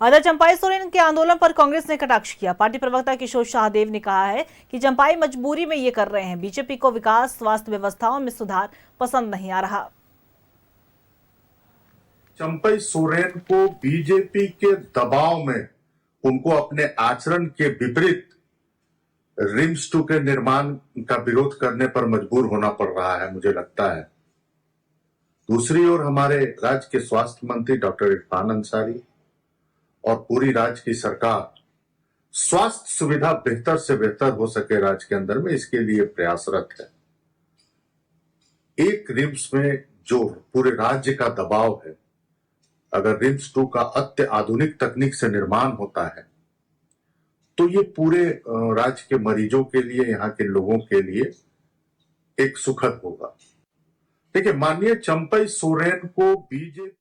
Other Champai Soren के आंदोलन पर कांग्रेस ने कटाक्ष किया। पार्टी प्रवक्ता किशोर शाहदेव ने कहा है कि चंपाई मजबूरी में ये कर रहे हैं। बीजेपी को विकास, स्वास्थ्य व्यवस्थाओं में सुधार पसंद नहीं आ रहा। चंपाई सोरेन को बीजेपी के दबाव में उनको अपने आचरण के विपरीत रिम्स 2 के निर्माण का विरोध करने पर मजबूर होना पड़ रहा है, मुझे लगता है। दूसरी ओर हमारे राज्य के स्वास्थ्य मंत्री डॉक्टर इरफान अंसारी और पूरी राज्य की सरकार स्वास्थ्य सुविधा बेहतर से बेहतर हो सके राज्य के अंदर में, इसके लिए प्रयासरत है। एक रिम्स में जो पूरे राज्य का दबाव है, अगर रिम्स 2 का अत्याधुनिक तकनीक से निर्माण होता है तो ये पूरे राज्य के मरीजों के लिए, यहाँ के लोगों के लिए एक सुखद होगा। देखिए, माननीय चंपाई सोरेन को बीजेपी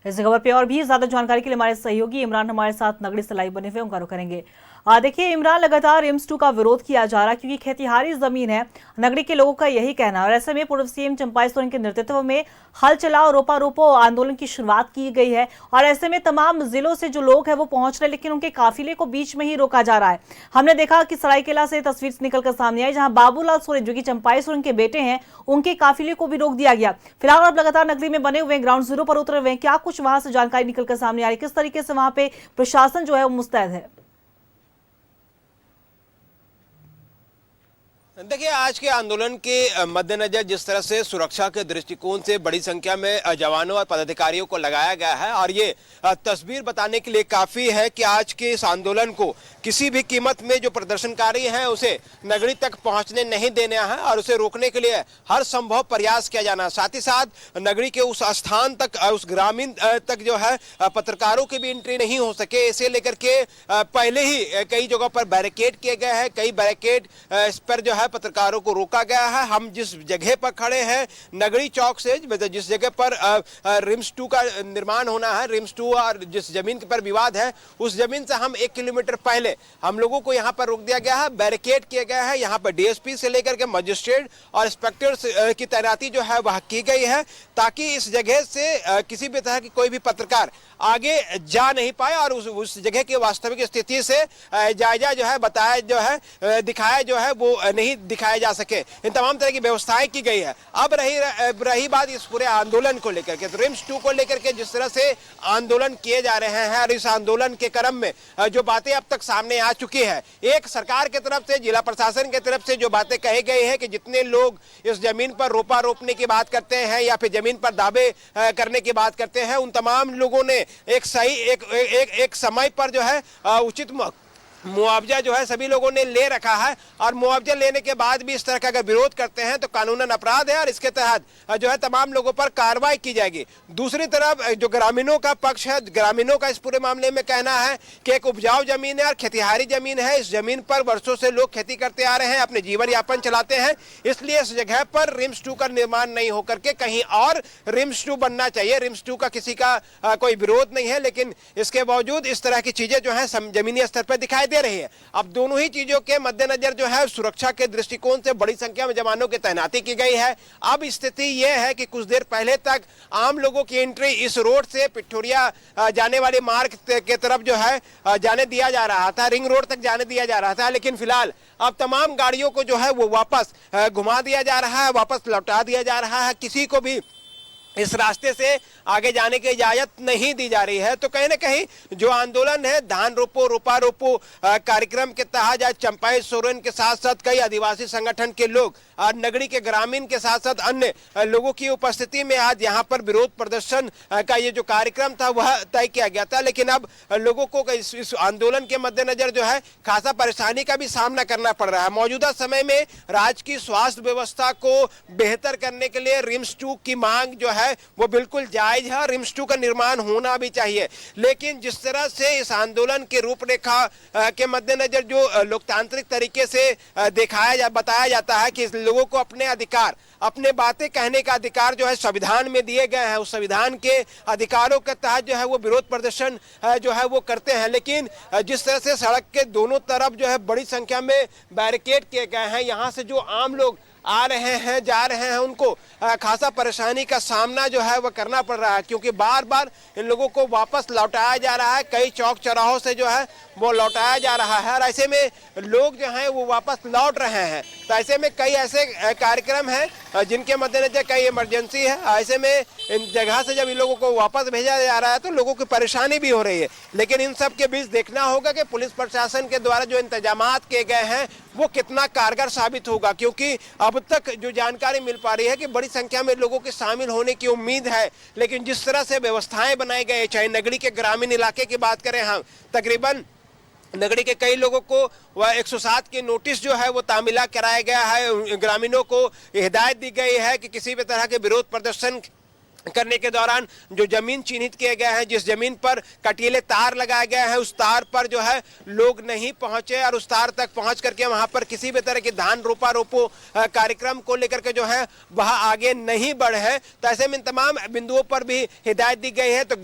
इस खबर पे और भी ज्यादा जानकारी के लिए हमारे सहयोगी इमरान हमारे साथ नगड़ी से लाइव बने हुए, उनका रुख करेंगे। देखिए इमरान, लगातार रिम्स 2 का विरोध किया जा रहा है क्योंकि खेतिहारी जमीन है, नगरी के लोगों का यही कहना है। और ऐसे में पूर्व सीएम चंपाई सोरेन के नेतृत्व में हल चलाओ रोपा रोपो आंदोलन की शुरुआत की गई है। और ऐसे में तमाम जिलों से जो लोग हैं वो पहुंच रहे, लेकिन उनके काफिले को बीच में ही रोका जा रहा है। हमने देखा कि सरायकेला से तस्वीर निकलकर सामने आई, जहां बाबूलाल सोरेन जो कि चंपाई सोरेन के बेटे हैं, उनके काफिले को भी रोक दिया गया। फिलहाल अब लगातार नगरी में बने हुए, ग्राउंड जीरो पर उतरे हुए हैं। क्या कुछ वहां से जानकारी निकलकर सामने आ रही, किस तरीके से वहां पे प्रशासन जो है वो मुस्तैद है? देखिए, आज के आंदोलन के मद्देनजर जिस तरह से सुरक्षा के दृष्टिकोण से बड़ी संख्या में जवानों और पदाधिकारियों को लगाया गया है, और ये तस्वीर बताने के लिए काफी है कि आज के इस आंदोलन को किसी भी कीमत में जो प्रदर्शनकारी हैं उसे नगरी तक पहुंचने नहीं देना है और उसे रोकने के लिए हर संभव प्रयास किया जाना है। साथ ही साथ नगरी के उस स्थान तक, उस ग्रामीण तक जो है पत्रकारों की भी एंट्री नहीं हो सके, इसे लेकर के पहले ही कई जगहों पर बैरिकेड किए गए हैं। कई बैरिकेड इस पर जो है पत्रकारों को रोका गया है। हम जिस जगह पर खड़े हैं, नगरी चौक से जिस जगह पर रिम्स 2 का निर्माण होना है, रिम्स 2 और जिस जमीन पर विवाद है, उस जमीन से हम 1 किलोमीटर पहले हम लोगों को यहां पर रोक दिया गया है, बैरिकेड किया गया है। यहां पर डीएसपी से लेकर के मजिस्ट्रेट और इंस्पेक्टर की तैनाती जो है वह की गई है, ताकि इस जगह से किसी भी तरह की कोई भी पत्रकार आगे जा नहीं पाए और उस जगह की वास्तविक स्थिति से जायजा जो है बताया जो है दिखाया जो है वो नहीं दिखाया जा सके। इन तमाम तरह की व्यवस्थाएं की गई है। अब रही बात इस पूरे आंदोलन को लेकर के, तो रिम्स 2 को लेकर के जिस तरह से आंदोलन किए जा रहे हैं और इस आंदोलन के क्रम में जो बातें अब तक सामने आ चुकी है, एक सरकार की तरफ से, जिला प्रशासन की तरफ से जो बातें कही गई है कि जितने लोग इस जमीन पर रोपा रोपने की बात करते हैं या फिर जमीन पर दावे करने की बात करते हैं, उन तमाम लोगों ने एक समय पर जो है उचित मुआवजा जो है सभी लोगों ने ले रखा है। और मुआवजा लेने के बाद भी इस तरह का अगर विरोध करते हैं तो कानूनन अपराध है और इसके तहत जो है तमाम लोगों पर कार्रवाई की जाएगी। दूसरी तरफ जो ग्रामीणों का पक्ष है, ग्रामीणों का इस पूरे मामले में कहना है कि एक उपजाऊ जमीन है और खेतिहारी जमीन है। इस जमीन पर वर्षों से लोग खेती करते आ रहे हैं, अपने जीवन यापन चलाते हैं, इसलिए इस जगह पर रिम्स 2 का निर्माण नहीं होकर के कहीं और रिम्स 2 बनना चाहिए। रिम्स 2 का किसी का कोई विरोध नहीं है, लेकिन इसके बावजूद इस तरह की चीजें जो है जमीनी स्तर पर दिखाई दे रही है। अब दोनों ही चीजों के मद्देनजर जो है सुरक्षा के दृष्टिकोण से बड़ी संख्या में जवानों की तैनाती की गई है। अब स्थिति यह है कि कुछ देर पहले तक आम लोगों की एंट्री इस रोड से पिठोरिया जाने वाले मार्ग के तरफ जो है जाने दिया जा रहा था, रिंग रोड तक जाने दिया जा रहा था, लेकिन फिलहाल अब तमाम गाड़ियों को जो है वो वापस घुमा दिया जा रहा है, वापस लौटा दिया जा रहा है। किसी को भी इस रास्ते से आगे जाने की इजाजत नहीं दी जा रही है। तो कहीं ना कहीं जो आंदोलन है, धान रोपो रोपा रोपो कार्यक्रम के तहत आज चंपाई सोरेन के साथ साथ कई आदिवासी संगठन के लोग और नगरी के ग्रामीण के साथ साथ अन्य लोगों की उपस्थिति में आज यहाँ पर विरोध प्रदर्शन का ये जो कार्यक्रम था वह तय किया गया था। लेकिन अब लोगों को इस आंदोलन के मद्देनजर जो है खासा परेशानी का भी सामना करना पड़ रहा है। मौजूदा समय में राज्य की स्वास्थ्य व्यवस्था को बेहतर करने के लिए रिम्स 2 की मांग जो है वो बिल्कुल जायज है। रिम्स 2 का निर्माण होना भी चाहिए, लेकिन जिस तरह से इस आंदोलन के रूपरेखा के मद्देनजर जो लोकतांत्रिक तरीके से बताया जाता है कि लोगों को अपने अधिकार, अपने बातें कहने का अधिकार जो है संविधान में दिए गए हैं, उस संविधान के अधिकारों के तहत जो है वो विरोध प्रदर्शन जो है वो करते हैं। लेकिन जिस तरह से सड़क के दोनों तरफ जो है बड़ी संख्या में बैरिकेड किए गए हैं, यहाँ से जो आम लोग आ रहे हैं जा रहे हैं उनको खासा परेशानी का सामना जो है वह करना पड़ रहा है, क्योंकि बार बार इन लोगों को वापस लौटाया जा रहा है। कई चौक चौराहों से जो है वो लौटाया जा रहा है और ऐसे में लोग जो हैं वो वापस लौट रहे हैं। तो ऐसे में कई ऐसे कार्यक्रम हैं जिनके मद्देनजर कई इमरजेंसी है। ऐसे में इन जगह से जब इन लोगों को वापस भेजा जा रहा है तो लोगों की परेशानी भी हो रही है। लेकिन इन सब के बीच देखना होगा कि पुलिस प्रशासन के द्वारा जो इंतजामात किए गए हैं वो कितना कारगर साबित होगा, क्योंकि अब तक जो जानकारी मिल पा रही है कि बड़ी संख्या में लोगों के शामिल होने की उम्मीद है। लेकिन जिस तरह से व्यवस्थाएं बनाई गई, चाहे नगरी के ग्रामीण इलाके की बात करें, हम तकरीबन नगरी के कई लोगों को वह 107 की नोटिस जो है वो तामीला कराया गया है। ग्रामीणों को हिदायत दी गई है कि किसी भी तरह के विरोध प्रदर्शन करने के दौरान जो जमीन चिन्हित किए गए हैं, जिस जमीन पर कटीले तार लगाए गए हैं, उस तार पर जो है लोग नहीं पहुंचे और उस तार तक पहुंच करके वहां पर किसी भी तरह के धान रोपो कार्यक्रम को लेकर के जो है वह आगे नहीं बढ़े। तो ऐसे में तमाम बिंदुओं पर भी हिदायत दी गई है। तो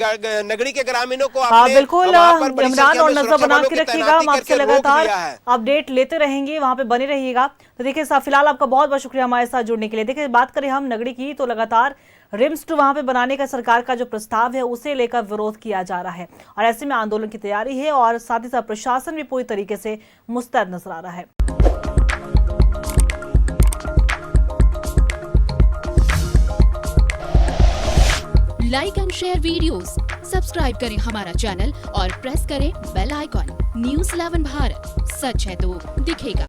नगरी के ग्रामीणों को बिल्कुल इमरान और नजर बना के रखिएगा, हम आपसे लगातार अपडेट लेते रहेंगे, वहां पे बने रहिएगा। तो देखिए फिलहाल आपका बहुत बहुत शुक्रिया हमारे साथ जुड़ने के लिए। देखिए बात करें हम नगरी की, तो लगातार रिम्स 2 वहां पे बनाने का सरकार का जो प्रस्ताव है उसे लेकर विरोध किया जा रहा है और ऐसे में आंदोलन की तैयारी है और साथ ही साथ प्रशासन भी पूरी तरीके से मुस्तैद नजर आ रहा है। Like and share videos, subscribe करें हमारा चैनल और प्रेस करें बेल आइकॉन। न्यूज़ 11 भारत, सच है तो दिखेगा।